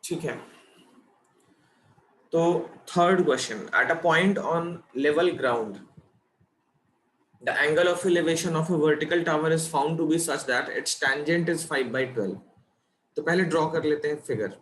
ठीक है, तो third question, eight a point on level ground the angle of elevation of a vertical tower is found to be such that its tangent is 5/12। तो पहले draw कर लेते हैं figure.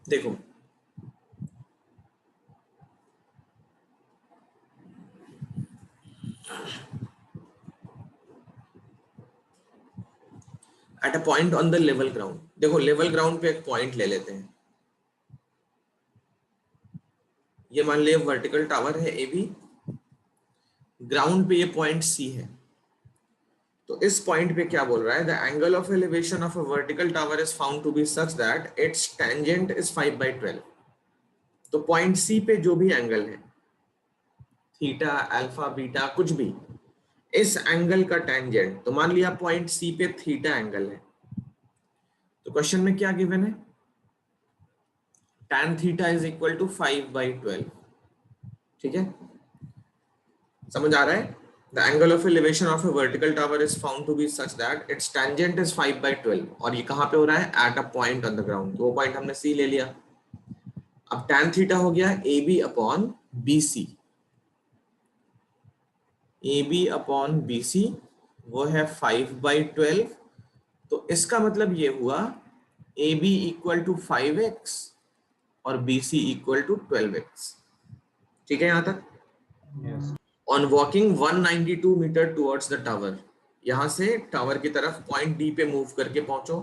देखो eight a point on the level ground, देखो level ground पे एक point ले लेते हैं, ये मान लिया वर्टिकल टावर है ए बी, ग्राउंड पे ये पॉइंट सी है। तो इस पॉइंट पे क्या बोल रहा है, the angle of elevation of a vertical tower is found to be such that its tangent is 5/12। तो पॉइंट सी पे जो भी एंगल है, थीटा अल्फा बीटा कुछ भी, इस एंगल का टेंजेंट, तो मान लिया पॉइंट सी पे थीटा एंगल है, तो क्वेश्चन में क्या गिवन है, tan theta is equal to 5/12। ठीक है, समझ आ रहा है, the angle of elevation of a vertical tower is found to be such that its tangent is 5/12, और ये कहां पे हो रहा है, at a point on the ground. तो वो पॉइंट हमने सी ले लिया। अब tan थीटा हो गया A B upon B C, A B upon B C वो है 5/12। तो इसका मतलब ये हुआ ए बी इक्वल टू 5x और B C equal to 12x। ठीक है यहां तक। Yes. On walking 192 metres towards the tower, यहां से टावर की तरफ पॉइंट डी पे मूव करके पहुंचो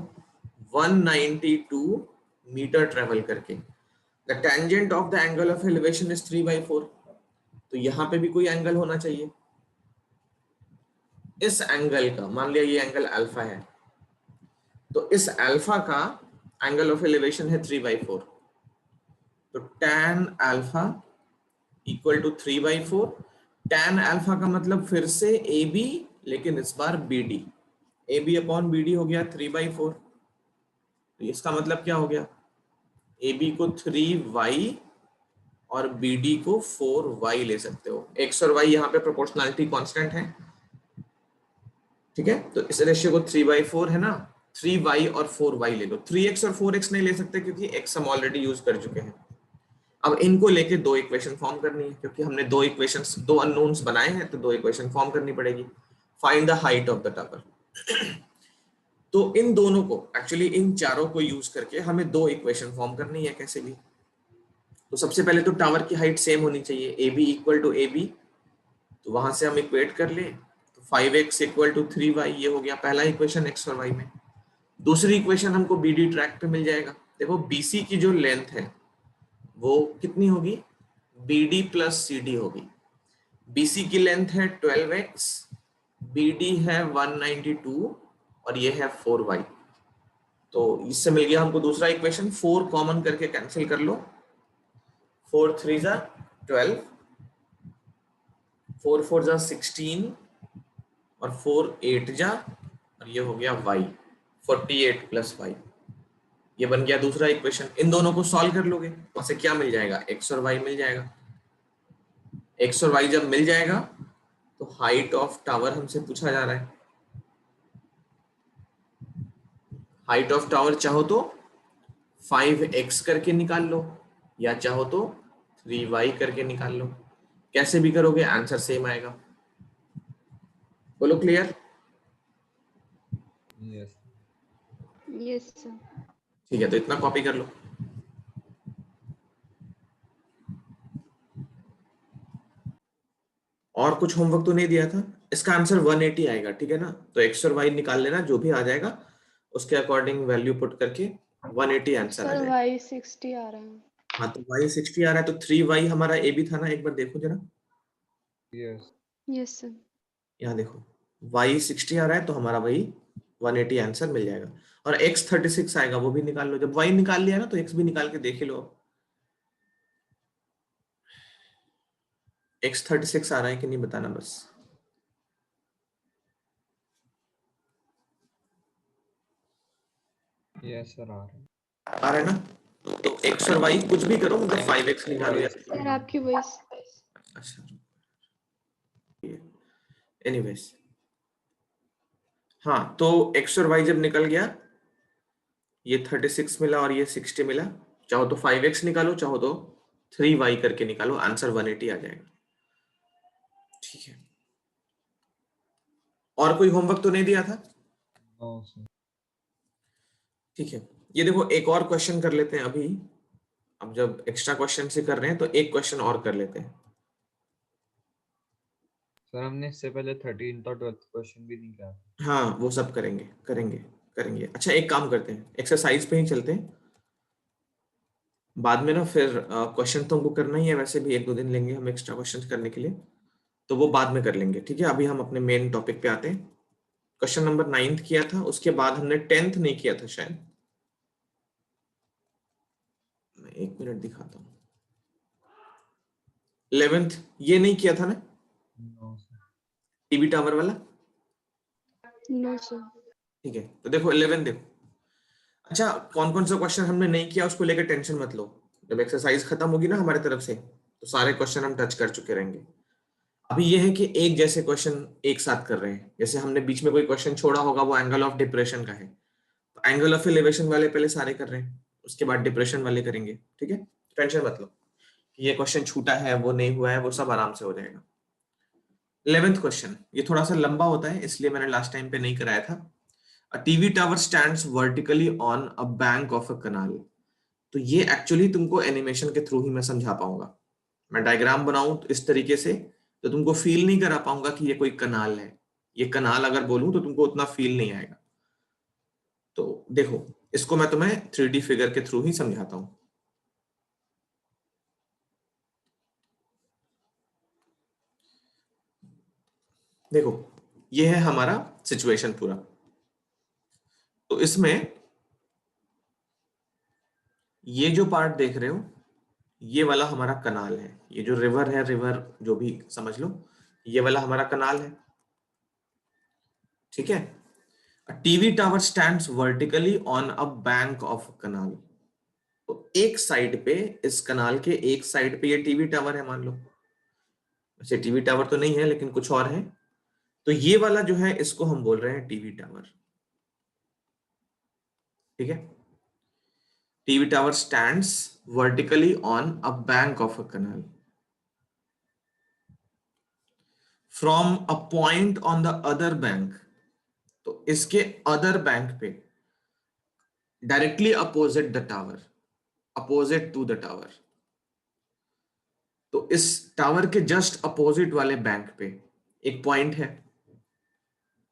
192 मीटर ट्रेवल करके, the tangent of the angle of elevation is 3/4। तो यहां पे भी कोई एंगल होना चाहिए, इस एंगल का, मान लिया ये एंगल अल्फा है, तो इस अल्फा का एंगल ऑफ एलिवेशन है 3/4। तो tan alpha equal to 3/4। tan alpha का मतलब फिर से ए बी, लेकिन इस बार B D, A B upon B D हो गया 3/4। तो इसका मतलब क्या हो गया, ए बी को 3y और बी डी को 4y ले सकते हो, x और y यहाँ पे प्रोपोर्शनैलिटी कांस्टेंट है। ठीक है, तो इस रेशियो को 3/4 है ना, 3y और 4y ले लो, 3x और 4x नहीं ले सकते क्योंकि x हम ऑलरेडी यूज कर चुके हैं। अब इनको लेके दो इक्वेशन फॉर्म करनी है, क्योंकि हमने दो इक्वेशंस, दो अननोन्स बनाए हैं, तो दो इक्वेशन फॉर्म करनी पड़ेगी। Find the height of the tower. तो इन दोनों को, एक्चुअली इन चारों को यूज करके हमें दो इक्वेशन फॉर्म करनी है कैसे भी। तो सबसे पहले तो टावर की हाइट सेम होनी चाहिए, A B equal to A B, तो वहां से हम इक्वेट कर ले, तो 5x इक्वल टू 3y, ये हो गया पहला इक्वेशन x और y में। दूसरी इक्वेशन हमको बी डी ट्रैक पे मिल जाएगा। देखो बीसी की जो लेंथ है वो कितनी होगी, B D plus C D होगी। बीसी की लेंथ है 12x, बी डी है 192 और ये है 4y। तो इससे मिल गया हमको दूसरा इक्वेशन, 4 कॉमन करके कैंसिल कर लो, 4 3 जा 12, 4 4 जा 16 और 4 8 जा, और ये हो गया y, 48 प्लस y। ये बन गया दूसरा इक्वेशन। इन दोनों को सॉल्व कर लोगे, वहां से क्या मिल जाएगा, x और y मिल जाएगा। x और y जब मिल जाएगा तो हाइट ऑफ टावर हमसे पूछा जा रहा है। हाइट ऑफ टावर चाहो तो 5x करके निकाल लो, या चाहो तो 3y करके निकाल लो, कैसे भी करोगे आंसर सेम आएगा। बोलो क्लियर। Yes. Yes sir. ठीक है, तो इतना कॉपी कर लो। और कुछ होमवर्क तो नहीं दिया था, इसका आंसर 180 आएगा। ठीक है ना, तो x और y निकाल लेना, जो भी आ जाएगा उसके अकॉर्डिंग वैल्यू पुट करके 180 आंसर आ सर जाएगा। y 60 आ रहा है। हाँ, तो y 60 आ रहा है, तो 3y हमारा ए भी था ना, एक बार देखो जरा, Yes. Yes sir. यहाँ देखो y 60 आ रहा है, तो हमारा वही 180 आंसर मिल जाएगा। और x 36 आएगा, वो भी निकाल लो। जब y निकाल लिया ना तो x भी निकाल के देख ही लो। x36 आ रहा है कि नहीं बताना बस। यस सर आ रहा है। आ रहा है ना? तो x और y कुछ भी करो, मतलब 5x निकालो या सर आपकी वॉइस अच्छा एनीवेज। हाँ तो x और y जब निकल गया, ये 36 मिला और ये 60 मिला, चाहो तो 5x निकालो, चाहो तो 3y करके निकालो, आंसर 180 आ जाएगा। ठीक है, और कोई होमवर्क तो नहीं दिया था? No sir. ठीक है, ये देखो एक और क्वेश्चन कर लेते हैं अभी। अब जब एक्स्ट्रा क्वेश्चन से कर रहे हैं तो एक क्वेश्चन और कर लेते हैं। सर हमने इससे पहले 13th और 12th क्वेश्चन भी नहीं किया था। हाँ वो सब करेंगे करेंगे करेंगे। अच्छा एक काम करते हैं, एक्सरसाइज पे ही चलते हैं, बाद में ना फिर क्वेश्चन तो हमको करना ही है, वैसे भी 1-2 दिन लेंगे हम एक्स्ट्रा क्वेश्चन करने के लिए, तो वो बाद में कर लेंगे। ठीक है, अभी हम अपने मेन टॉपिक पे आते हैं। क्वेश्चन नंबर 9th किया था, उसके बाद हमने 10th नहीं किया था शायद। मैं 1 मिनट दिखाता हूँ। 11th ये नहीं किया था ना, नो सर। टीवी टावर वाला। No sir. ठीक है, तो देखो 11 देखो। अच्छा कौन कौन सा क्वेश्चन हमने नहीं किया उसको लेकर टेंशन मत लो, जब एक्सरसाइज खत्म होगी ना हमारे तरफ से तो सारे क्वेश्चन हम टच कर चुके रहेंगे। अभी ये है कि एक जैसे क्वेश्चन एक साथ कर रहे हैं, जैसे हमने बीच में कोई क्वेश्चन छोड़ा होगा वो एंगल ऑफ डिप्रेशन का है, तो एंगल ऑफ एलिवेशन वाले पहले सारे कर रहे हैं, उसके बाद डिप्रेशन वाले करेंगे। ठीक है, टेंशन मत लो कि ये क्वेश्चन छूटा है वो नहीं हुआ है, वो सब आराम से हो जाएगा। 11th क्वेश्चन ये थोड़ा सा लंबा होता है इसलिए मैंने लास्ट टाइम पे नहीं कराया था। A TV tower stands vertically on a bank of a canal। तो ये एक्चुअली तुमको एनिमेशन के थ्रू ही मैं समझा पाऊंगा। मैं डायग्राम बनाऊं तो इस तरीके से तो तुमको फील नहीं करा पाऊंगा कि ये कोई कनाल है। ये कनाल अगर बोलूं तो तुमको उतना फील नहीं आएगा। तो देखो इसको मैं तुम्हें 3D फिगर के थ्रू ही समझाता हूं। देखो ये है हमारा सिचुएशन पूरा। तो इसमें ये जो पार्ट देख रहे हो ये वाला हमारा कनाल है, ये जो रिवर है, रिवर जो भी समझ लो, ये वाला हमारा कनाल है। ठीक है, TV tower stands vertically on a bank of canal. तो एक साइड पे, इस कनाल के एक साइड पे ये टीवी टावर है मान लो, वैसे टीवी टावर तो नहीं है लेकिन कुछ और है, तो ये वाला जो है इसको हम बोल रहे हैं टीवी टावर। ठीक है, TV tower stands vertically on a bank of a canal from a point on the other bank. तो इसके अदर बैंक पे directly opposite the tower, opposite to the tower. तो इस टावर के जस्ट अपोजिट वाले bank पे एक point है।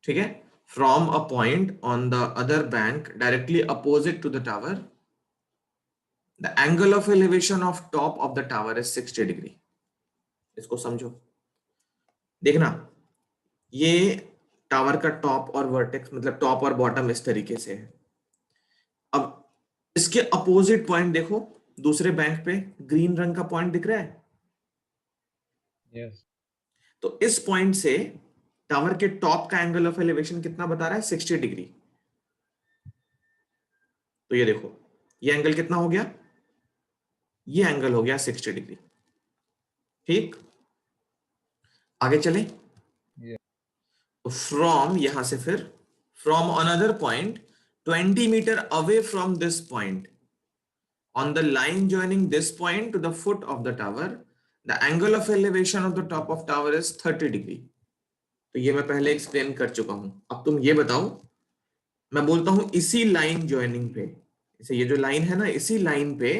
ठीक है, from a point on the other bank directly opposite to the tower, the angle of elevation of top of the tower is 60 degree. इसको समझो, देखना ये टावर का टॉप और वर्टेक्स मतलब टॉप और बॉटम इस तरीके से है। अब इसके अपोजिट पॉइंट देखो, दूसरे बैंक पे ग्रीन रंग का पॉइंट दिख रहा है। यस। तो इस पॉइंट से टावर के टॉप का एंगल ऑफ एलिवेशन कितना बता रहा है? 60 डिग्री। तो ये देखो ये एंगल कितना हो गया, ये एंगल हो गया 60 डिग्री। ठीक, आगे चले। यस। तो फ्रॉम यहां से फिर from another point 20 metre away from this point on the line joining this point to the foot of the tower, the angle of elevation of the top of tower is 30 degree. तो ये मैं पहले explain कर चुका हूं, अब तुम ये बताओ, मैं बोलता हूं इसी लाइन ज्वाइनिंग पे, इसे ये जो लाइन है ना इसी लाइन पे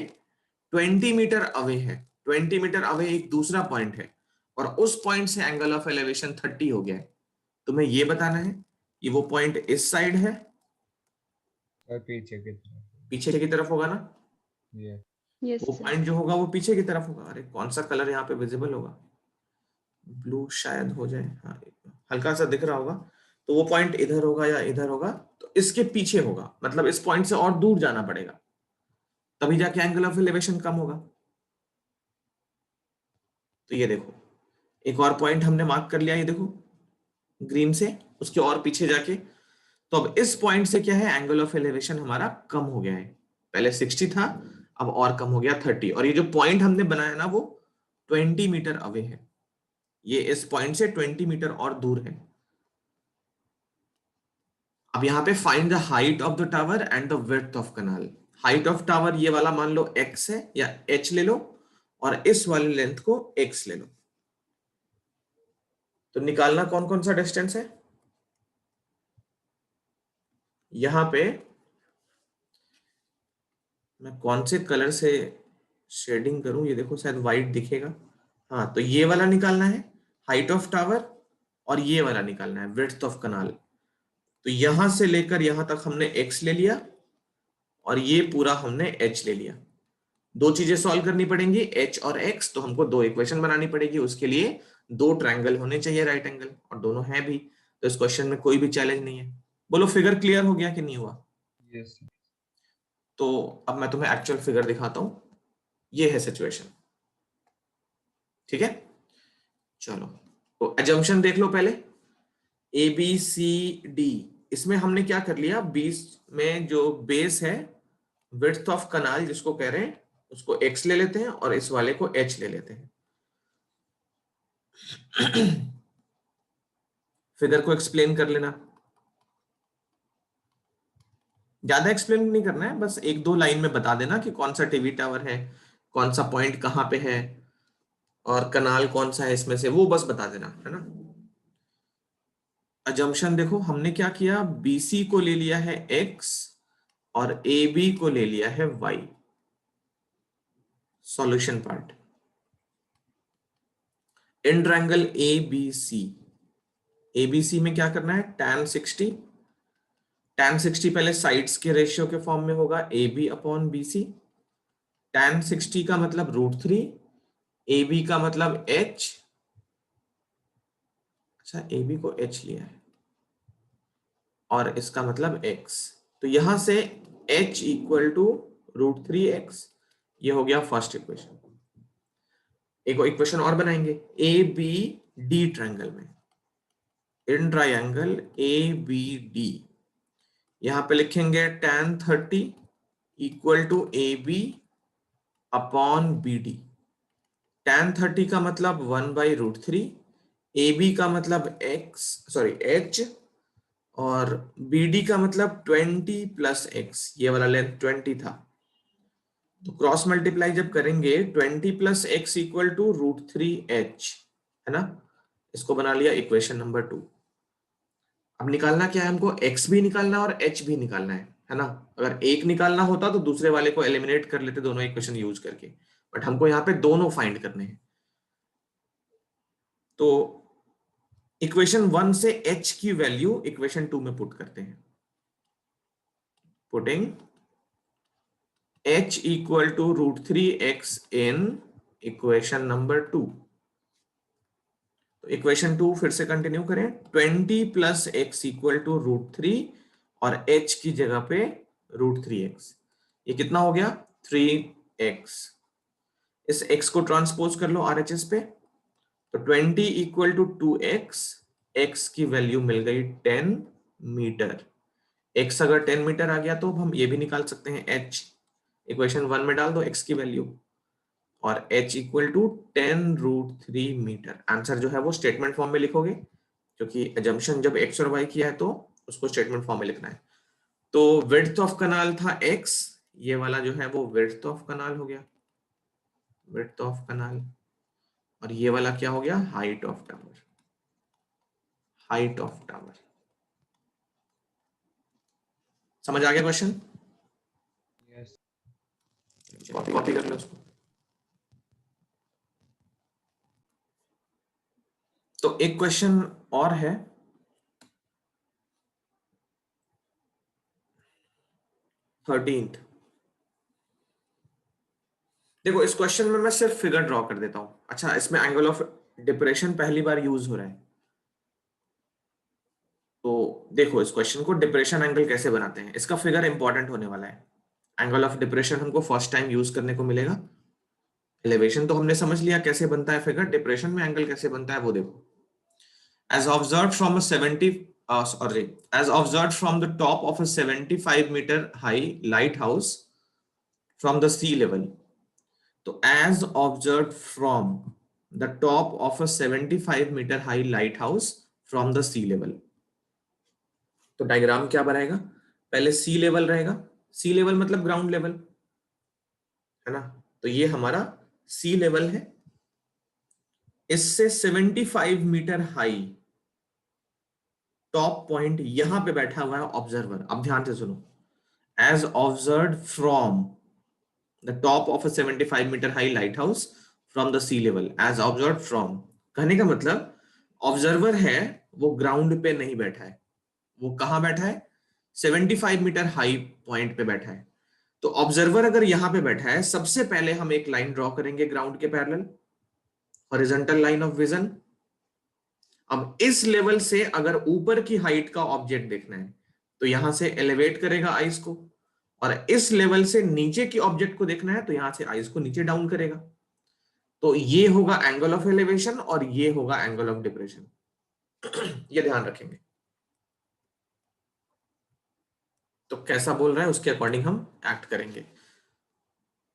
20 मीटर अवे है, 20 मीटर अवे एक दूसरा पॉइंट है और उस पॉइंट से एंगल ऑफ एलिवेशन 30 हो गया है। तुम्हें ये बताना है कि वो पॉइंट इस साइड है, और पीछे की तरफ। पीछे की तरफ होगा ना, ये यस वो सर। पॉइंट जो होगा वो पीछे की तरफ होगा। अरे कौन सा कलर यहाँ पे विजिबल होगा, ब्लू शायद हो जाए, हाँ हल्का सा दिख रहा होगा। तो वो पॉइंट इधर होगा या इधर होगा, तो इसके पीछे होगा, मतलब इस पॉइंट से और दूर जाना पड़ेगा, तभी जाके एंगल ऑफ एलिवेशन कम होगा। तो ये देखो एक और पॉइंट हमने मार्क कर लिया, ये देखो ग्रीन से, उसके और पीछे जाके। तो अब इस पॉइंट से क्या है, एंगल ऑफ एलिवेशन हमारा कम हो गया है। पहले 60 था, अब और कम हो गया 30। और ये जो पॉइंट हमने बनाया ना वो 20 मीटर अवे है, ये इस पॉइंट से 20 मीटर और दूर है। अब यहाँ पे find the height of the tower and the width of canal. Height of tower ये वाला मान लो x है या h ले लो, और इस वाली लेंथ को x ले लो। तो निकालना कौन कौन सा डिस्टेंस है। यहां पे मैं कौन से कलर से शेडिंग करूं, ये देखो शायद व्हाइट दिखेगा। हाँ, तो ये वाला निकालना है हाइट ऑफ टावर, और ये वाला निकालना है विड्थ ऑफ कनाल। तो यहां से लेकर यहां तक हमने x ले लिया, और ये पूरा हमने h ले लिया। दो चीजें सॉल्व करनी पड़ेंगी, h और x, तो हमको दो इक्वेशन बनानी पड़ेगी। उसके लिए दो ट्रायंगल होने चाहिए राइट एंगल, और दोनों हैं भी। तो इस क्वेश्चन में कोई भी चैलेंज नहीं है। बोलो फिगर क्लियर हो गया कि नहीं हुआ। Yes. तो अब मैं तुम्हें एक्चुअल फिगर दिखाता हूं। ये है सिचुएशन, ठीक है। चलो, तो एजम्पशन देख लो पहले। ए बी सी डी, इसमें हमने क्या कर लिया, 20 में जो बेस है विड्थ ऑफ कनाल जिसको कह रहे हैं, उसको x ले लेते हैं, और इस वाले को h ले लेते हैं। फिगर को एक्सप्लेन कर लेना, ज्यादा एक्सप्लेन नहीं करना है, बस एक दो लाइन में बता देना कि कौन सा टीवी टावर है, कौन सा पॉइंट कहां पे है, और कनाल कौन सा है इसमें से, वो बस बता देना, है ना। अजम्पशन देखो हमने क्या किया, BC को ले लिया है x और AB को ले लिया है y। Solution part, in triangle ABC में क्या करना है, tan 60। tan 60 पहले साइड्स के रेशियो के फॉर्म में होगा AB अपॉन BC। tan 60 का मतलब √3, AB का मतलब h। अच्छा, AB को h लिया है, और इसका मतलब x। तो यहां से h इक्वल टू √3x, ये हो गया फर्स्ट इक्वेशन। एक इक्वेशन और बनाएंगे, ABD ट्रायंगल में, इन ट्रायंगल ABD, यहां पे लिखेंगे tan 30 equal to AB upon BD। tan 30 का मतलब 1/√3, AB का मतलब h, और BD का मतलब 20 प्लस x, ये वाला लेंथ 20 था। तो क्रॉस मल्टीप्लाई जब करेंगे 20 plus x equal to √3h, है ना। इसको बना लिया इक्वेशन नंबर 2। अब निकालना क्या है हमको, x भी निकालना है और h भी निकालना है ना। अगर एक निकालना होता तो दूसरे वाले को एलिमिनेट कर लेते दोनों इक्वेशन यूज करके, बट हमको यहाँ पे दोनों फाइंड करने हैं। तो इक्वेशन 1 से h की वैल्यू इक्वेशन 2 में पुट करते हैं। Putting h equal to √3x in equation number 2। तो इक्वेशन 2 फिर से कंटिन्यू करें, 20 प्लस x इक्वल टू √3, और h की जगह पे √3x, ये कितना हो गया 3x। इस x को ट्रांसपोज कर लो RHS पे, तो 20 इक्वल टू 2x, x की वैल्यू मिल गई 10 मीटर। x अगर 10 मीटर आ गया तो हम ये भी निकाल सकते हैं, h इक्वेशन 1 में डाल दो x की वैल्यू, और h equal to 10√3 metre. Answer जो है वो स्टेटमेंट फॉर्म में लिखोगे, क्योंकि एजम्पशन जब x और y किया है तो उसको स्टेटमेंट फॉर्म में लिखना है। तो विड्थ ऑफ कनाल था x, ये वाला जो है वो विड्थ ऑफ कनाल हो गया, विड्थ ऑफ कनाल। और ये वाला क्या हो गया, height of tower, height of tower. समझ आ गया क्वेश्चन। Yes. कॉपी कर लो उसको। तो एक क्वेश्चन और है, 13th। देखो इस क्वेश्चन में मैं सिर्फ फिगर ड्रॉ कर देता हूं। अच्छा, इसमें एंगल ऑफ डिप्रेशन पहली बार यूज हो रहा है। तो देखो इस क्वेश्चन को डिप्रेशन एंगल कैसे बनाते हैं, इसका फिगर इंपॉर्टेंट होने वाला है। एंगल ऑफ डिप्रेशन हमको फर्स्ट टाइम यूज करने को मिलेगा, एलिवेशन तो हमने समझ लिया कैसे बनता है फिगर, डिप्रेशन में एंगल कैसे बनता है वो देखो। As observed from a 70 as observed from the top of a 75-meter high lighthouse from the sea level. तो as observed from the top of a 75-meter high lighthouse from the sea level. तो diagram क्या बनाएगा, पहले सी level रहेगा, सी level मतलब ground level है ना, तो ये हमारा सी लेवल है, इससे 75 मीटर हाई टॉप पॉइंट यहां पे बैठा हुआ है ऑब्जर्वर। अब ध्यान से सुनो, as observed from the top of a 75 metre high lighthouse from the sea level, as observed from कहने का मतलब ऑब्जर्वर है वो ग्राउंड पे नहीं बैठा है, वो कहां बैठा है, 75 मीटर हाई पॉइंट पे बैठा है। तो ऑब्जर्वर अगर यहां पे बैठा है, सबसे पहले हम एक लाइन ड्रॉ करेंगे ग्राउंड के parallel, horizontal line of vision. अब इस लेवल से अगर ऊपर की हाइट का ऑब्जेक्ट देखना है तो यहां से एलिवेट करेगा आइस को, और इस लेवल से नीचे की ऑब्जेक्ट को देखना है तो यहां से आइस को नीचे डाउन करेगा। तो ये होगा एंगल ऑफ एलिवेशन और ये होगा एंगल ऑफ डिप्रेशन। ये ध्यान रखेंगे। तो कैसा बोल रहा है उसके अकॉर्डिंग हम एक्ट करेंगे।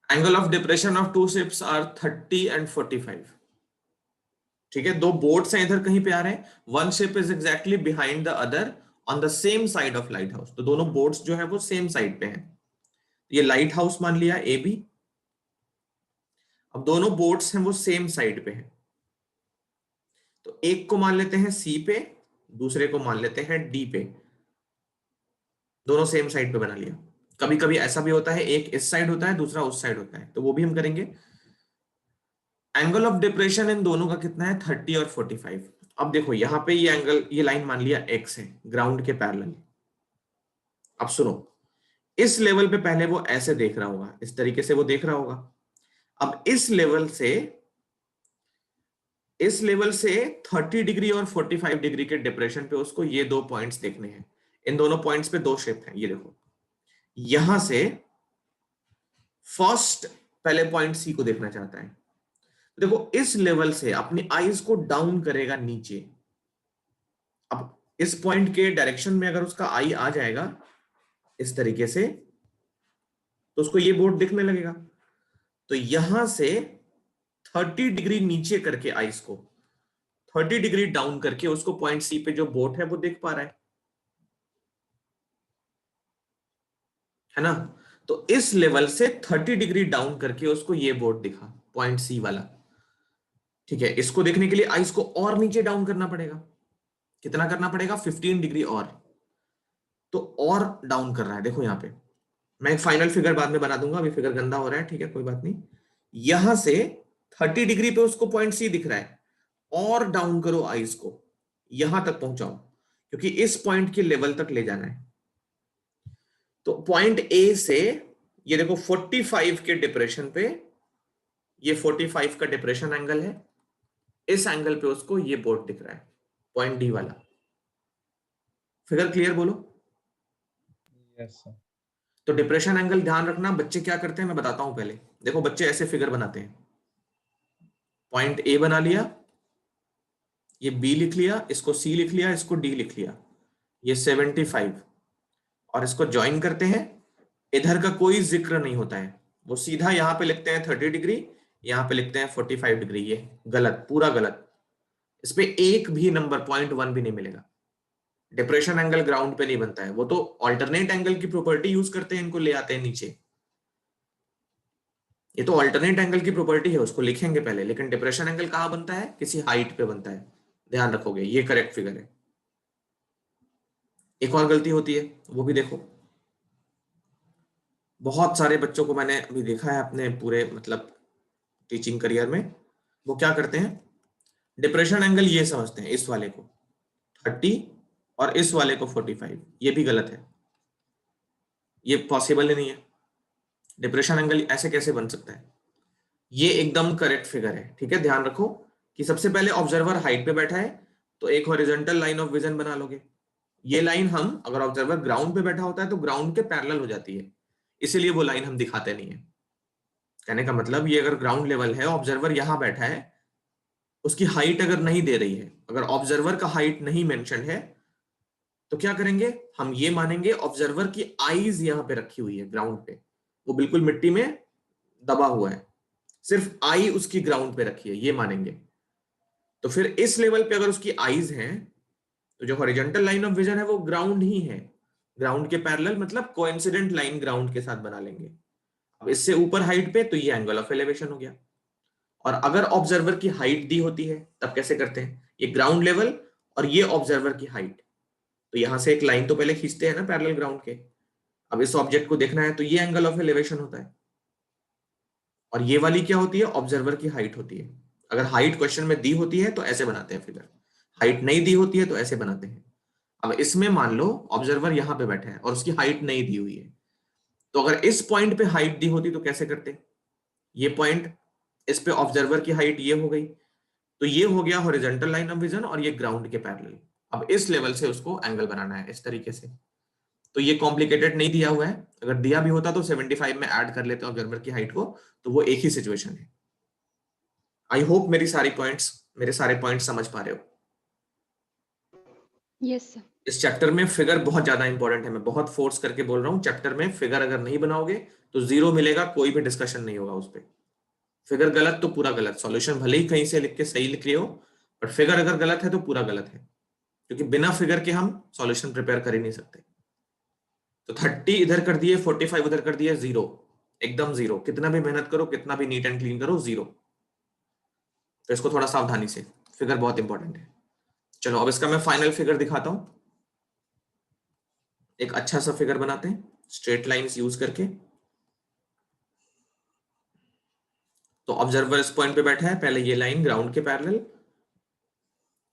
Angle of depression of two ships are 30 and 45। ठीक है, दो बोट्स हैं इधर कहीं पे आ रहे हैं, one ship is exactly behind the other on the same side of light house. तो दोनों बोट्स जो है वो सेम साइड पे हैं। ये लाइट हाउस मान लिया ए बी, अब दोनों बोट्स हैं वो सेम साइड पे हैं, तो एक को मान लेते हैं सी पे, दूसरे को मान लेते हैं डी पे, दोनों सेम साइड पे बना लिया। कभी कभी ऐसा भी होता है एक इस साइड होता है दूसरा उस साइड होता है, तो वो भी हम करेंगे। एंगल ऑफ डिप्रेशन इन दोनों का कितना है, 30 और 45। अब देखो यहाँ पे ये एंगल, ये लाइन मान लिया एक्स है ग्राउंड के पैरेलल। अब सुनो, इस लेवल पे पहले वो ऐसे देख रहा होगा, इस तरीके से वो देख रहा होगा। अब इस लेवल से 30 डिग्री और 45 डिग्री के डिप्रेशन पे उसको ये दो पॉइंट्स देखने हैं। इन दोनों पॉइंट्स पे दो शिप हैं, ये देखो। यहां से फर्स्ट पहले पॉइंट सी को देखना चाहता है, देखो इस लेवल से अपनी आईज को डाउन करेगा नीचे। अब इस पॉइंट के डायरेक्शन में अगर उसका आई आ जाएगा इस तरीके से, तो उसको ये बोट दिखने लगेगा। तो यहां से 30 डिग्री नीचे करके आईज को 30 डिग्री डाउन करके उसको पॉइंट सी पे जो बोट है वो देख पा रहा है ना। तो इस लेवल से 30 डिग्री डाउन करके उसको ये बोट दिखा, पॉइंट सी वाला। ठीक है, इसको देखने के लिए आइस को और नीचे डाउन करना पड़ेगा। कितना करना पड़ेगा, 15 डिग्री और। तो और डाउन कर रहा है, देखो यहां पे मैं एक फाइनल फिगर बाद में बना दूंगा, अभी फिगर गंदा हो रहा है, ठीक है कोई बात नहीं। यहां से 30 डिग्री पे उसको पॉइंट सी दिख रहा है, और डाउन करो आइस को, यहां तक पहुंचाओ, क्योंकि इस पॉइंट के लेवल तक ले जाना है। तो पॉइंट ए से ये देखो 45 के डिप्रेशन पे, ये 45 का डिप्रेशन एंगल है, इस एंगल पे उसको ये बोर्ड दिख रहा है, पॉइंट डी वाला। फिगर क्लियर बोलो। Yes sir. तो डिप्रेशन एंगल ध्यान रखना, बच्चे क्या करते हैं मैं बताता हूं पहले। देखो बच्चे ऐसे फिगर बनाते हैं, पॉइंट ए बना लिया, ये बी लिख लिया, इसको सी लिख लिया, इसको डी लिख लिया, ये 75, और इसको ज्वाइन करते हैं। इधर का कोई जिक्र नहीं होता है, वो सीधा यहां पे लिखते हैं 30 डिग्री, यहां पे लिखते हैं 45 डिग्री। ये गलत, पूरा गलत। इस पे एक भी नंबर, पॉइंट 1 भी नहीं मिलेगा। डिप्रेशन एंगल ग्राउंड पे नहीं बनता है, वो तो अल्टरनेट एंगल की प्रॉपर्टी यूज करते हैं, इनको ले आते हैं नीचे। ये तो अल्टरनेट एंगल की प्रॉपर्टी है, उसको लिखेंगे पहले। लेकिन डिप्रेशन एंगल कहां बनता है, किसी हाइट पे बनता है, ध्यान रखोगे। ये करेक्ट फिगर है। एक और गलती होती है, वो भी देखो। बहुत सारे बच्चों को मैंने अभी देखा है अपने पूरे मतलब टीचिंग करियर में, वो क्या करते हैं, डिप्रेशन एंगल ये समझते हैं इस वाले को 30 और इस वाले को 45। ये भी गलत है, ये पॉसिबल ही नहीं है। डिप्रेशन एंगल ऐसे कैसे बन सकता है, ये एकदम करेक्ट फिगर है। ठीक है, ध्यान रखो कि सबसे पहले ऑब्जर्वर हाइट पे बैठा है, तो एक हॉरिजॉन्टल लाइन ऑफ विजन बना लोगे। ये लाइन हम, अगर ऑब्जर्वर ग्राउंड पे बैठा होता है तो ग्राउंड के पैरेलल हो जाती है, इसीलिए वो लाइन हम दिखाते नहीं है। कहने का मतलब ये अगर ग्राउंड लेवल है, ऑब्जर्वर यहां बैठा है, उसकी हाइट अगर नहीं दे रही है, अगर ऑब्जर्वर का हाइट नहीं मेंशन है, तो क्या करेंगे हम, ये मानेंगे ऑब्जर्वर की आईज यहां पे रखी हुई है ग्राउंड पे, वो बिल्कुल मिट्टी में दबा हुआ है, सिर्फ आई उसकी ग्राउंड पे रखी है, ये मानेंगे। तो फिर इस लेवल पे अगर उसकी आईज हैं, तो जो हॉरिजॉन्टल लाइन ऑफ विजन है वो ग्राउंड ही है, ग्राउंड के पैरेलल, मतलब कोइंसिडेंट लाइन ग्राउंड के साथ बना लेंगे। अब इससे ऊपर हाइट पे तो ये एंगल ऑफ एलिवेशन हो गया। और अगर ऑब्जर्वर की हाइट दी होती है तब कैसे करते हैं, ये ग्राउंड लेवल और ये ऑब्जर्वर की हाइट, तो यहां से एक लाइन तो पहले खींचते हैं ना पैरेलल ग्राउंड के। अब इस ऑब्जेक्ट को देखना है तो ये एंगल ऑफ एलिवेशन होता है, और ये वाली क्या होती है, ऑब्जर्वर की हाइट होती है। अगर हाइट क्वेश्चन में दी होती है तो ऐसे बनाते हैं फिगर, हाइट नहीं दी होती है तो ऐसे बनाते हैं। अब इसमें मान लो ऑब्जर्वर यहां पे बैठे हैं और उसकी हाइट नहीं दी हुई है, तो अगर इस पॉइंट पे हाइट दी होती तो कैसे करते, ये पॉइंट, इस पे ऑब्जर्वर की हाइट ये हो गई, तो ये हो गया हॉरिजॉन्टल लाइन ऑफ विजन और ये ग्राउंड के पैरेलल। अब इस लेवल से उसको एंगल बनाना है इस तरीके से। तो ये कॉम्प्लिकेटेड नहीं दिया हुआ है, अगर दिया भी होता तो 75 में ऐड कर लेते हैं ऑब्जर्वर की हाइट को, तो वो एक ही सिचुएशन है। आई होप मेरे सारे पॉइंट्स समझ पा रहे हो। Yes sir. इस चैप्टर में फिगर बहुत ज्यादा इंपॉर्टेंट है, मैं बहुत फोर्स करके बोल रहा हूँ, चैप्टर में फिगर अगर नहीं बनाओगे तो 0 मिलेगा, कोई भी डिस्कशन नहीं होगा उस पर। फिगर गलत तो पूरा गलत, सॉल्यूशन भले ही कहीं से लिख के सही लिख रहे हो, बट फिगर अगर गलत है तो पूरा गलत है, क्योंकि बिना फिगर के हम सॉल्यूशन प्रिपेयर कर ही नहीं सकते। तो 30 इधर कर दिए, 45 उधर कर दिए, 0, एकदम 0, कितना भी मेहनत करो, कितना भी नीट एंड क्लीन करो, 0। तो इसको थोड़ा सावधानी से, फिगर बहुत इंपॉर्टेंट है। चलो अब इसका मैं फाइनल फिगर दिखाता हूं, एक अच्छा सा फिगर बनाते हैं स्ट्रेट लाइंस यूज करके। तो ऑब्जर्वर इस पॉइंट पे बैठा है, पहले ये लाइन ग्राउंड के पैरेलल,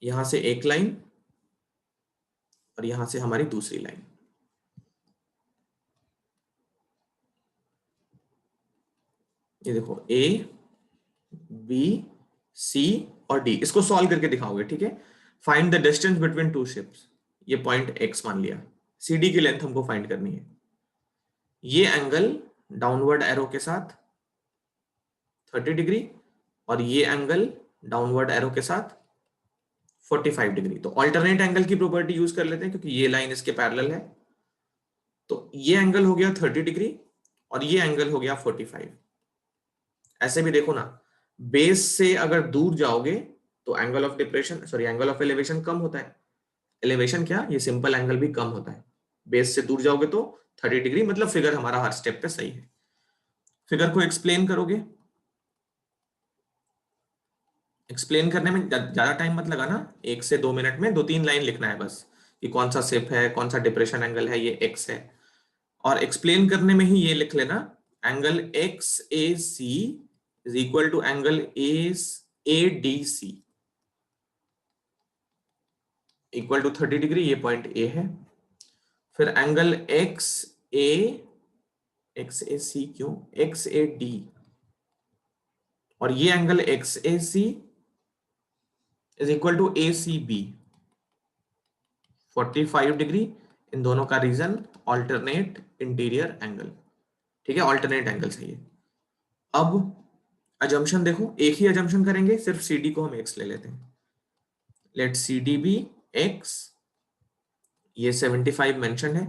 यहां से एक लाइन और यहां से हमारी दूसरी लाइन। ये देखो ए बी सी और डी, इसको सॉल्व करके दिखाओगे, ठीक है। Find the distance between two ships, ये पॉइंट एक्स मान लिया, सी डी की लेंथ हमको फाइंड करनी है। ये एंगल डाउनवर्ड एरो के साथ 30 डिग्री और ये एंगल डाउनवर्ड एरो के साथ 45 डिग्री। तो अल्टरनेट एंगल की प्रॉपर्टी यूज कर लेते हैं, क्योंकि ये लाइन इसके पैरेलल है। तो ये एंगल हो गया 30 डिग्री और ये एंगल हो गया 45। ऐसे भी देखो ना, बेस से अगर दूर जाओगे तो angle of depression, sorry angle of elevation कम होता है। एलिवेशन क्या, ये सिंपल एंगल भी कम होता है। बेस से दूर जाओगे तो 30 डिग्री, मतलब फिगर हमारा हर स्टेप पे सही है। फिगर को एक्सप्लेन करोगे, एक्सप्लेन करने में ज्यादा टाइम मत लगाना, 1 से 2 मिनट में 2-3 लाइन लिखना है बस, कि कौन सा शिप है, कौन सा डिप्रेशन एंगल है, ये एक्स है। और एक्सप्लेन करने में ही ये लिख लेना, angle X A C is equal to angle A D C equal to 30 degree, ये पॉइंट ए है। फिर एंगल एक्स ए सी, क्यों एक्स ए डी, और ये angle X A C is equal to A C B 45 degree. इन दोनों का reason alternate interior angle, ठीक है, ऑल्टरनेट एंगल सही है। अब अजम्पशन देखो, एक ही अजम्पशन करेंगे, सिर्फ सी डी को हम एक्स ले लेते हैं। Let C D B X, ये 75 मेंशन है,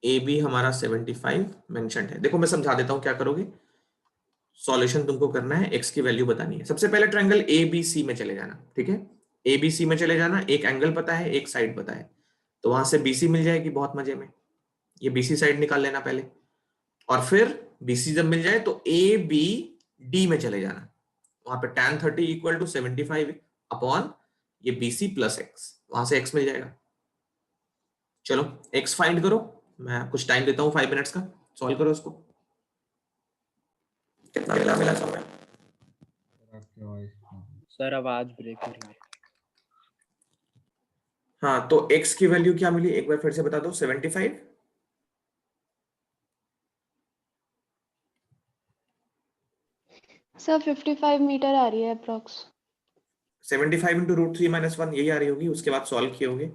ए बी हमारा 75 मेंशन है। देखो मैं समझा देता हूं क्या करोगे, सॉल्यूशन तुमको करना है, एक्स की वैल्यू बतानी है। सबसे पहले ट्रायंगल ए बी सी में चले जाना, ठीक है, ए बी सी में चले जाना, एक एंगल पता है, एक साइड पता है, तो वहां से बीसी मिल जाएगी बहुत मजे में। ये बीसी साइड निकाल लेना पहले, और फिर बीसी जब मिल जाए तो ए बी डी में चले जाना, वहां पे tan 30 इक्वल टू 75 अपॉन ये बीसी प्लस एक्स, वहां से एक्स मिल जाएगा। चलो एक्स फाइंड करो, मैं कुछ टाइम देता हूँ 5 मिनट्स का, सॉल्व करो उसको। कितना मिला समय? आपकी वॉइस सर आवाज ब्रेक हो रही है। हाँ, तो x की वैल्यू क्या मिली, एक बार फिर से बता दो, 75। सर 55 मीटर आ रही है अप्रोक्स। 75 इंटू रूट 3 माइनस 1 यही आ रही होगी, उसके बाद सॉल्व किए होगे।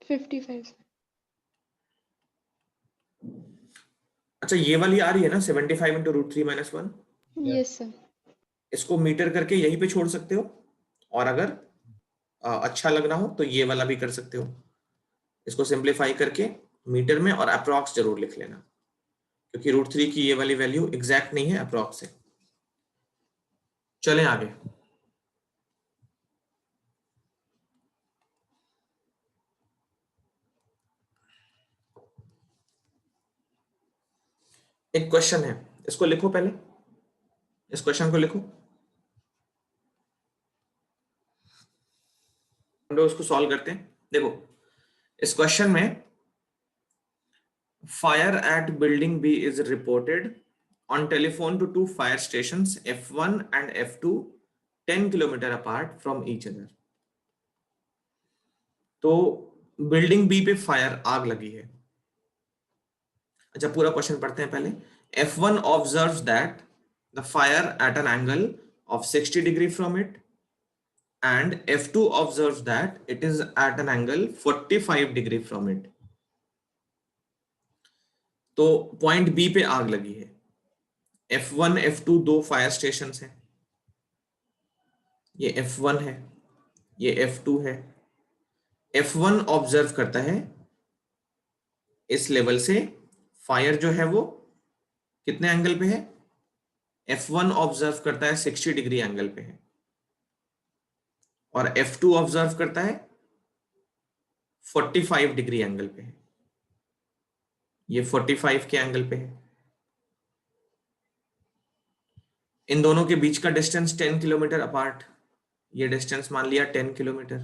55। अच्छा ये वाली आ रही है ना 75 into root 3 minus 1, yes sir. इसको मीटर करके यहीं पे छोड़ सकते हो, और अगर अच्छा लगना हो तो ये वाला भी कर सकते हो, इसको सिंप्लीफाई करके मीटर में और अप्रॉक्स जरूर लिख लेना, क्योंकि रूट 3 की ये वाली वैल्यू एग्जैक्ट नहीं है, अप्रॉक्स है। चलें आगे। एक क्वेश्चन है, इसको लिखो पहले, इस क्वेश्चन को लिखो, हम लोग इसको सॉल्व करते हैं। देखो इस क्वेश्चन में fire at building B is reported on telephone to two fire stations F1 and F2 10 kilometre apart from each other. तो बिल्डिंग बी पे फायर, आग लगी है। अच्छा पूरा क्वेश्चन पढ़ते हैं पहले। F1 observes that the fire eight an angle of 60 degree from it, and F2 observes that it is at an angle 45 degree from it. तो पॉइंट बी पे आग लगी है। F1 F2 दो फायर स्टेशन हैं, ये F1 है, ये F2 है। F1 ऑब्जर्व करता है इस लेवल से फायर जो है वो कितने एंगल पे है, F1 ऑब्जर्व करता है 60 डिग्री एंगल पे है, और F2 ऑब्जर्व करता है 45 डिग्री एंगल पे है, ये 45 के एंगल पे है। इन दोनों के बीच का डिस्टेंस 10 किलोमीटर अपार्ट, ये डिस्टेंस मान लिया 10 kilometre.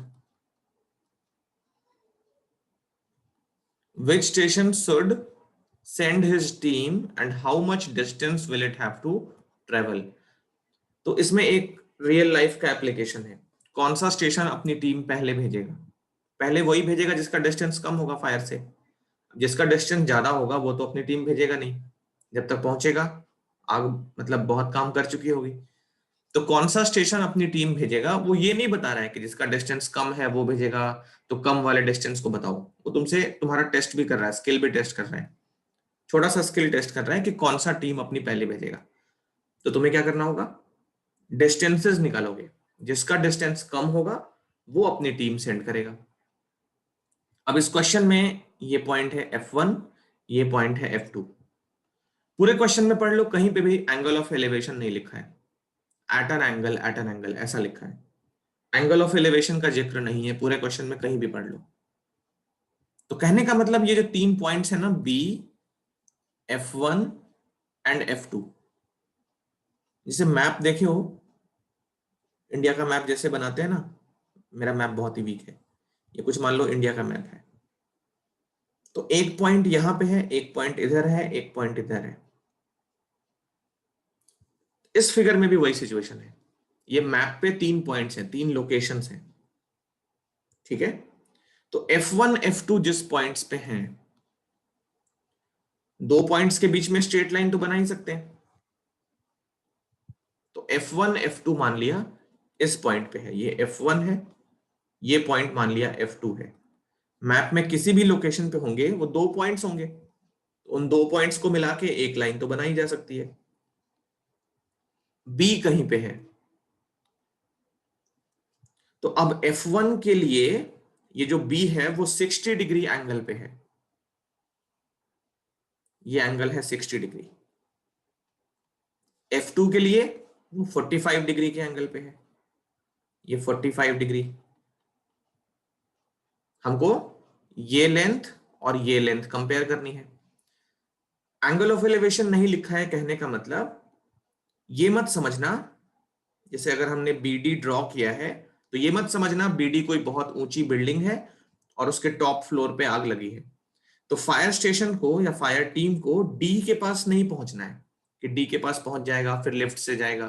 Which station should send his team and how much distance will it have to travel? तो इसमें एक रियल लाइफ का एप्लीकेशन है। कौन सा स्टेशन अपनी टीम पहले भेजेगा? पहले वही भेजेगा जिसका डिस्टेंस कम होगा फायर से। जिसका डिस्टेंस ज्यादा होगा वो तो अपनी टीम भेजेगा नहीं, जब तक पहुंचेगा आग मतलब बहुत काम कर चुकी होगी। तो कौन सा स्टेशन अपनी टीम भेजेगा वो ये नहीं बता रहा है कि जिसका डिस्टेंस कम है वो भेजेगा, तो कम वाले डिस्टेंस को बताओ। वो तुमसे तुम्हारा टेस्ट भी कर रहा है, स्किल भी टेस्ट कर रहा है, छोटा सा स्किल टेस्ट कर रहा है कि कौन सा टीम अपनी पहले भेजेगा। तो तुम्हें क्या करना होगा, डिस्टेंसेस निकालोगे, जिसका डिस्टेंस कम होगा वो अपनी टीम सेंड करेगा। अब इस क्वेश्चन में ये पॉइंट है F1, ये पॉइंट है F2। पूरे क्वेश्चन में पढ़ लो, कहीं पे भी एंगल ऑफ एलिवेशन नहीं लिखा है, एट एन एंगल ऐसा लिखा है। एंगल ऑफ एलिवेशन का जिक्र नहीं है पूरे क्वेश्चन में, कहीं भी पढ़ लो। तो कहने का मतलब ये जो 3 पॉइंट्स है ना, B, F1 एंड F2, जिसे मैप देखे हो, इंडिया का मैप जैसे बनाते हैं ना, मेरा मैप बहुत ही वीक है, ये कुछ मान लो इंडिया का मैप है, तो एक पॉइंट यहां पे है, एक पॉइंट इधर है, एक पॉइंट इधर है। इस फिगर में भी वही सिचुएशन है, ये मैप पे 3 पॉइंट्स हैं, 3 लोकेशंस हैं, ठीक है। तो F1 F2 जिस पॉइंट्स पे हैं, 2 पॉइंट्स के बीच में स्ट्रेट लाइन तो बना ही सकते हैं। तो F1 F2 मान लिया इस पॉइंट पे है, ये F1 है, ये पॉइंट मान लिया F2 है। मैप में किसी भी लोकेशन पे होंगे वो 2 पॉइंट्स होंगे, तो उन 2 पॉइंट्स को मिला के एक लाइन तो बनाई जा सकती है। B कहीं पे है, तो अब F1 के लिए ये जो B है वो 60 डिग्री एंगल पे है, ये एंगल है 60 डिग्री। F2 के लिए वो 45 डिग्री के एंगल पे है, ये 45 डिग्री। हमको ये लेंथ और ये लेंथ कंपेयर करनी है। एंगल ऑफ एलिवेशन नहीं लिखा है, कहने का मतलब ये मत समझना, जैसे अगर हमने BD ड्रॉ किया है तो ये मत समझना BD कोई बहुत ऊंची बिल्डिंग है और उसके टॉप फ्लोर पे आग लगी है। तो फायर स्टेशन को या फायर टीम को D के पास नहीं पहुंचना है कि D के पास पहुंच जाएगा फिर लिफ्ट से जाएगा,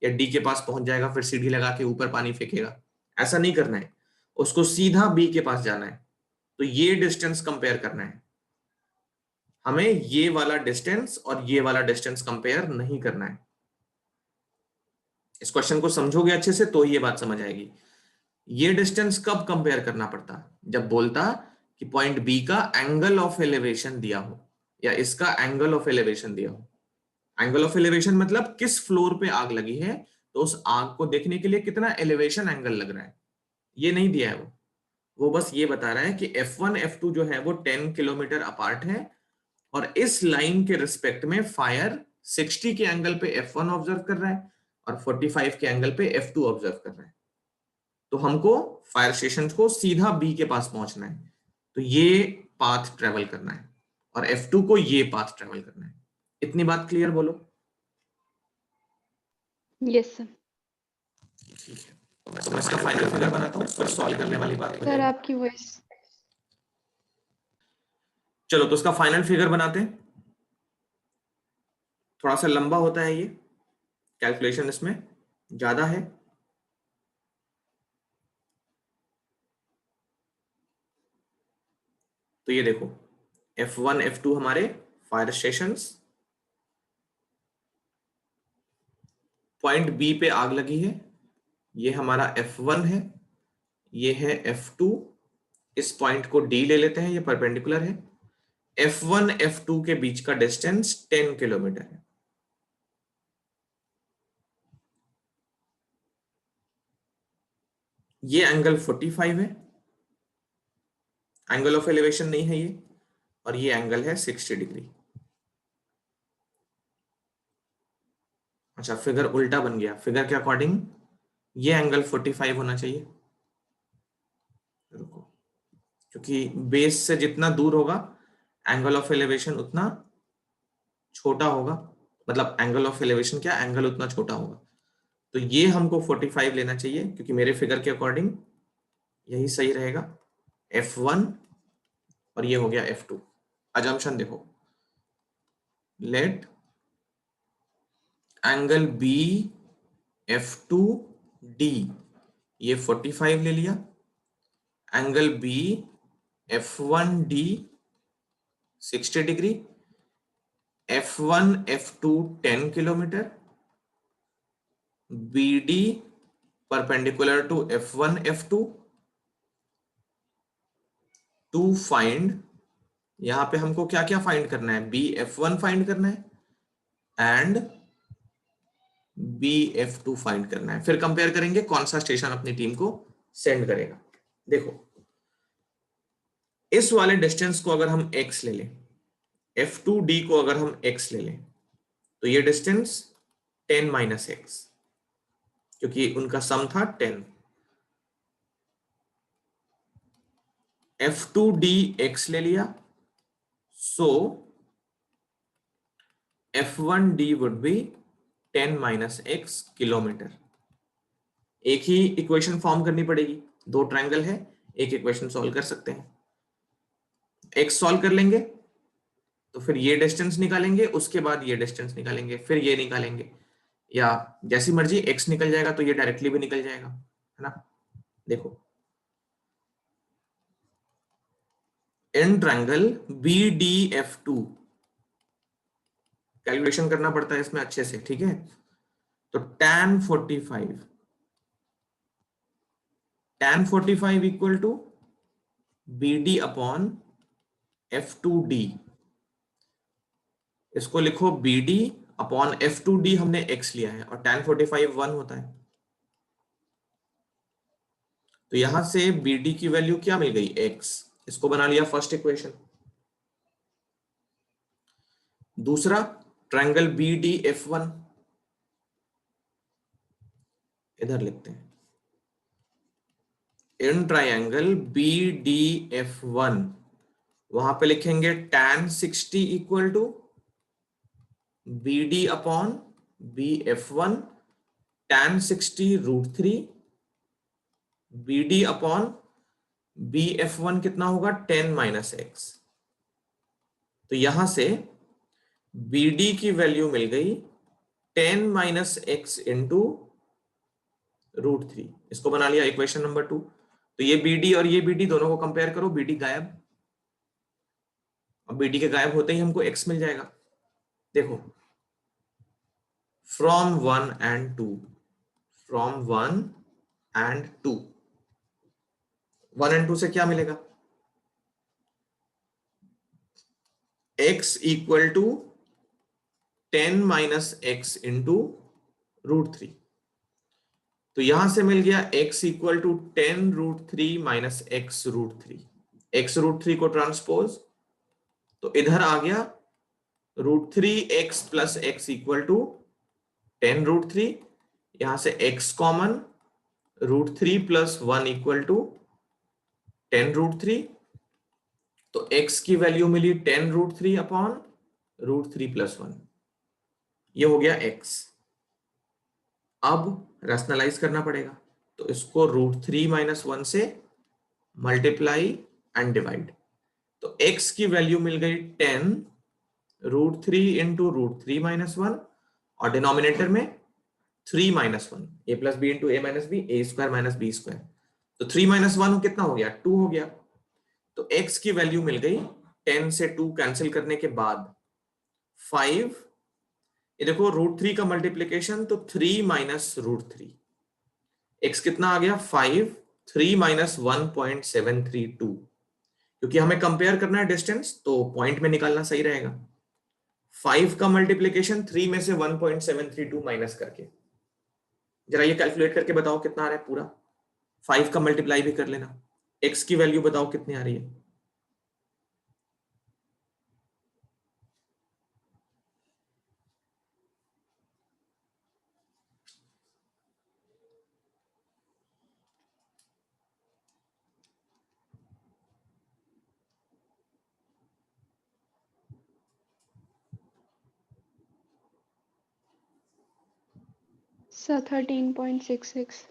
या D के पास पहुंच जाएगा फिर सीढ़ी लगा के ऊपर पानी फेंकेगा, ऐसा नहीं करना है। उसको सीधा B के पास जाना है। तो ये डिस्टेंस कंपेयर करना है हमें, ये वाला डिस्टेंस और ये वाला डिस्टेंस कंपेयर नहीं करना है। इस क्वेश्चन को समझोगे अच्छे से तो ये बात समझ आएगी। ये डिस्टेंस कब कंपेयर करना पड़ता, जब बोलता कि पॉइंट बी का एंगल ऑफ एलिवेशन दिया हो, या इसका एंगल ऑफ एलिवेशन दिया हो। एंगल ऑफ एलिवेशन मतलब किस फ्लोर पे आग लगी है, तो उस आग को देखने के लिए कितना एलिवेशन एंगल लग रहा है, ये नहीं दिया है वो बस ये बता रहा है कि F1 F2 जो है वो 10 किलोमीटर अपार्ट है, और इस लाइन के रिस्पेक्ट में फायर 60 के एंगल पे F1 ऑब्जर्व कर रहा है और 45 के एंगल पे F2 ऑब्जर्व कर रहा है। तो हमको फायर स्टेशन को सीधा बी के पास पहुंचना है, तो ये पाथ ट्रेवल करना है और F2 को ये पाथ ट्रेवल करना है। इतनी बात क्लियर बोलो? Yes sir. ठीक है, तो मैं इसका फाइनल फिगर बनाता हूँ, फिर सॉल्व करने वाली बात सर करेंगे। आपकी वॉइस। चलो तो इसका फाइनल फिगर बनाते हैं। थोड़ा सा लंबा होता है ये, कैलकुलेशन इसमें ज्यादा है। तो ये देखो F1 F2 हमारे फायर स्टेशंस, पॉइंट बी पे आग लगी है, ये हमारा F1 है, ये है F2। इस पॉइंट को D ले लेते हैं, ये परपेंडिकुलर है। F1 F2 के बीच का डिस्टेंस 10 किलोमीटर है। ये एंगल 45 है, एंगल ऑफ एलिवेशन नहीं है ये, और ये एंगल है 60 डिग्री। अच्छा, फिगर उल्टा बन गया, फिगर के अकॉर्डिंग ये एंगल 45 होना चाहिए। रुको, क्योंकि बेस से जितना दूर होगा एंगल ऑफ एलिवेशन उतना छोटा होगा, मतलब एंगल ऑफ एलिवेशन क्या, एंगल उतना छोटा होगा। तो ये हमको 45 लेना चाहिए, क्योंकि मेरे फिगर के अकॉर्डिंग यही सही रहेगा, F1 और ये हो गया F2। अजम्पशन देखो, let angle B F2 D, ये 45 ले लिया, angle B F1 D 60 degree, F1 F2 10 kilometre, BD perpendicular to F1 F2 to find, यहां पे हमको क्या क्या फाइंड करना है, BF1 फाइंड करना है एंड BF2 फाइंड करना है। फिर कंपेयर करेंगे कौन सा स्टेशन अपनी टीम को सेंड करेगा। देखो इस वाले डिस्टेंस को अगर हम x ले लें, F2D को अगर हम x ले लें, तो ये डिस्टेंस 10 माइनस x, क्योंकि उनका सम था 10। F2D x ले लिया, सो F1D would be 10 minus x kilometre. एक ही इक्वेशन फॉर्म करनी पड़ेगी, दो ट्रायंगल है, एक इक्वेशन सॉल्व कर सकते हैं। x सॉल्व कर लेंगे तो फिर ये डिस्टेंस निकालेंगे, उसके बाद ये डिस्टेंस निकालेंगे, फिर ये निकालेंगे, या जैसी मर्जी, x निकल जाएगा तो ये डायरेक्टली भी निकल जाएगा, है ना। देखो इन ट्रायंगल BDF2 कैलकुलेशन करना पड़ता है इसमें अच्छे से, ठीक है। तो tan 45 equal to BD upon F2D। इसको लिखो BD अपॉन F2D, हमने x लिया है और tan 45 1 होता है, तो यहां से BD की वैल्यू क्या मिल गई, x। इसको बना लिया फर्स्ट इक्वेशन। दूसरा ट्रायंगल BDF1, इधर लिखते हैं, इन ट्रायंगल BDF1 वहां पे लिखेंगे tan 60 equal to BD upon BF1, tan 60 √3, BD upon BF1 कितना होगा, 10 माइनस x। तो यहां से BD की वैल्यू मिल गई 10 माइनस x इंटू √3। इसको बना लिया इक्वेशन नंबर 2। तो ये BD और ये BD दोनों को कंपेयर करो, BD गायब, और BD के गायब होते ही हमको x मिल जाएगा। देखो from 1 and 2, from 1 and 2, 1 and 2 से क्या मिलेगा, x equal to 10 minus X into √3। तो यहां से मिल गया x equal to 10√3 minus x√3। x√3 को ट्रांसपोज, तो इधर आ गया √3x plus x equal to 10√3। यहां से x common, √3 plus 1 equal to 10√3। तो x की वैल्यू मिली 10√3 अपॉन √3 प्लस 1। ये हो गया x। अब रैशनलाइज करना पड़ेगा, तो इसको √3 माइनस 1 से मल्टीप्लाई एंड डिवाइड। तो x की वैल्यू मिल गई 10 √3 इंटू √3 माइनस 1, और डिनोमिनेटर में 3 माइनस 1, ए प्लस बी इंटू ए माइनस बी, ए स्क्वायर माइनस बी स्क्वायर। तो 3 माइनस 1 कितना हो गया? 2 हो गया। तो x की वैल्यू मिल गई 10 से 2 कैंसिल करने के बाद 5। ये देखो √3 का मल्टीप्लीकेशन, तो 3 माइनस √3। x कितना आ गया? 5। 3 माइनस 1.732, क्योंकि हमें कंपेयर करना है डिस्टेंस, तो पॉइंट में निकालना सही रहेगा। 5 का मल्टीप्लीकेशन 3 में से 1.732 माइनस करके, जरा ये कैलकुलेट करके बताओ कितना आ रहा है पूरा। 5 का मल्टीप्लाई भी कर लेना। x की वैल्यू बताओ कितनी आ रही है? सर 13.66।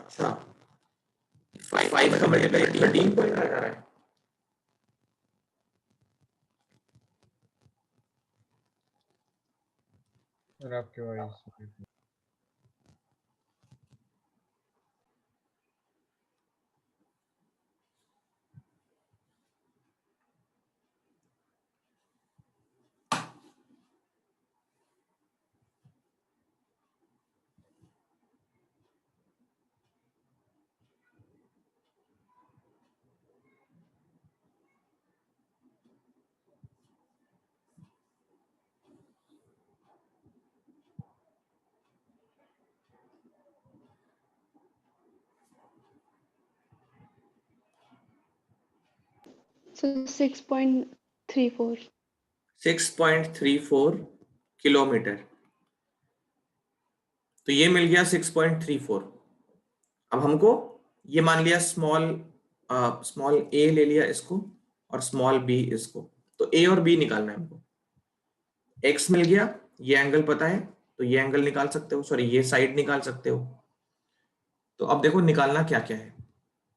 अच्छा, 5 का मल्टीप्लाई 13 पॉइंट आ रहा है। सर आपके वॉइस सर 6.34। 6.34 किलोमीटर। तो ये मिल गया 6.34। अब हमको ये मान लिया स्मॉल ए ले लिया इसको, और स्मॉल बी इसको, तो ए और बी निकालना है हमको। एक्स मिल गया, ये एंगल पता है, तो ये एंगल निकाल सकते हो, सॉरी ये साइड निकाल सकते हो। तो अब देखो निकालना क्या क्या है।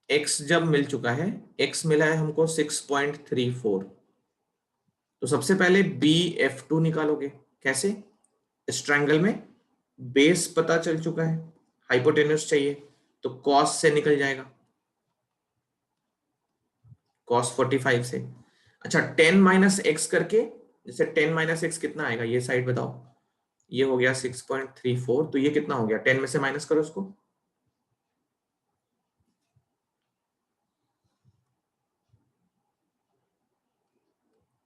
एक्स जब मिल चुका है, एक्स मिला है हमको 6.34, तो सबसे पहले BF2 निकालोगे। कैसे? इस ट्रायंगल में बेस पता चल चुका है, हाइपोटेन्यूस चाहिए, तो कॉस से निकल जाएगा, cos 45 से। अच्छा, 10 माइनस एक्स करके, जैसे 10 माइनस एक्स कितना आएगा, ये साइड बताओ। ये हो गया 6.34, तो ये कितना हो गया? 10 में से माइनस करो उसको,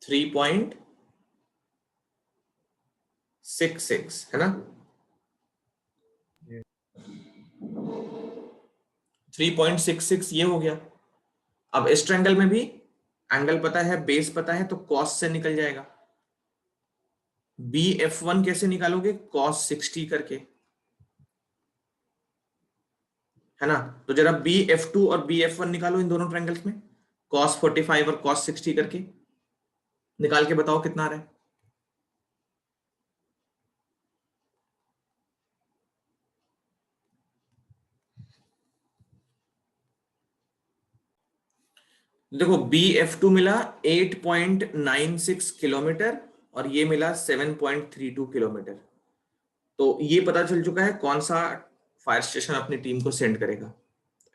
3.66 है ना? 3.66 ये हो गया। अब इस ट्रायंगल में भी एंगल पता है, बेस पता है, तो कॉस से निकल जाएगा। BF1 कैसे निकालोगे? cos 60 करके, है ना? तो जरा BF2 और BF1 निकालो इन दोनों ट्रायंगल्स में, cos 45 और cos 60 करके निकाल के बताओ कितना आ रहा है। देखो BF2 मिला 8.96 किलोमीटर, और ये मिला 7.32 किलोमीटर। तो ये पता चल चुका है कौन सा फायर स्टेशन अपनी टीम को सेंड करेगा।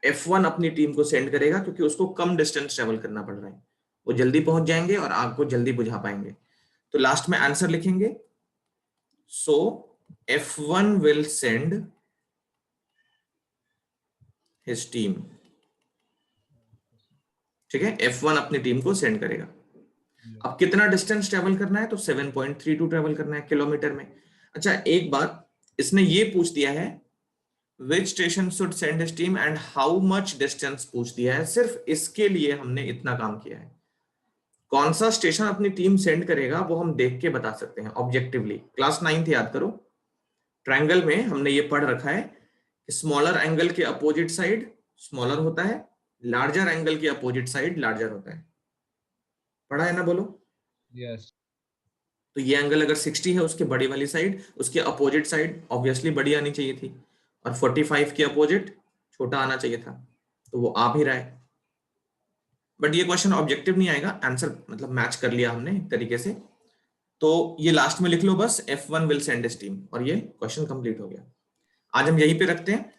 F1 अपनी टीम को सेंड करेगा, क्योंकि उसको कम डिस्टेंस ट्रेवल करना पड़ रहा है, वो जल्दी पहुंच जाएंगे और आग को जल्दी बुझा पाएंगे। तो लास्ट में आंसर लिखेंगे, सो F1 will send his team. ठीक है, F1 अपनी टीम को सेंड करेगा। अब कितना डिस्टेंस ट्रेवल करना है, तो 7.32 ट्रेवल करना है किलोमीटर में। अच्छा एक बात, इसने ये पूछ दिया है which station should send steam and how much distance पूछ दिया है। सिर्फ इसके लिए हमने इतना काम किया है। कौन सा स्टेशन अपनी टीम सेंड करेगा वो हम देख के बता सकते हैं ऑब्जेक्टिवली। क्लास 9th याद करो, ट्रायंगल में हमने ये पढ़ रखा है कि स्मॉलर एंगल के अपोजिट साइड स्मॉलर होता है, लार्जर एंगल के अपोजिट साइड लार्जर होता है। पढ़ा है ना, बोलो। यस तो ये एंगल अगर 60 है उसके बड़ी वाली साइड, उसके अपोजिट साइड ऑब्वियसली बड़ी आनी चाहिए थी, और 45 के अपोजिट छोटा आना चाहिए था, तो वो आ भी रहा है। बट ये क्वेश्चन ऑब्जेक्टिव नहीं आएगा, आंसर मतलब मैच कर लिया हमने एक तरीके से। तो ये लास्ट में लिख लो बस, F1 विल सेंड स्टीम, और ये क्वेश्चन कंप्लीट हो गया। आज हम यहीं पे रखते हैं,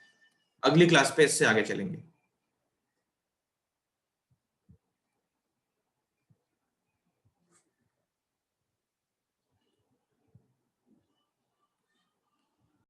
अगली क्लास पे इससे आगे चलेंगे।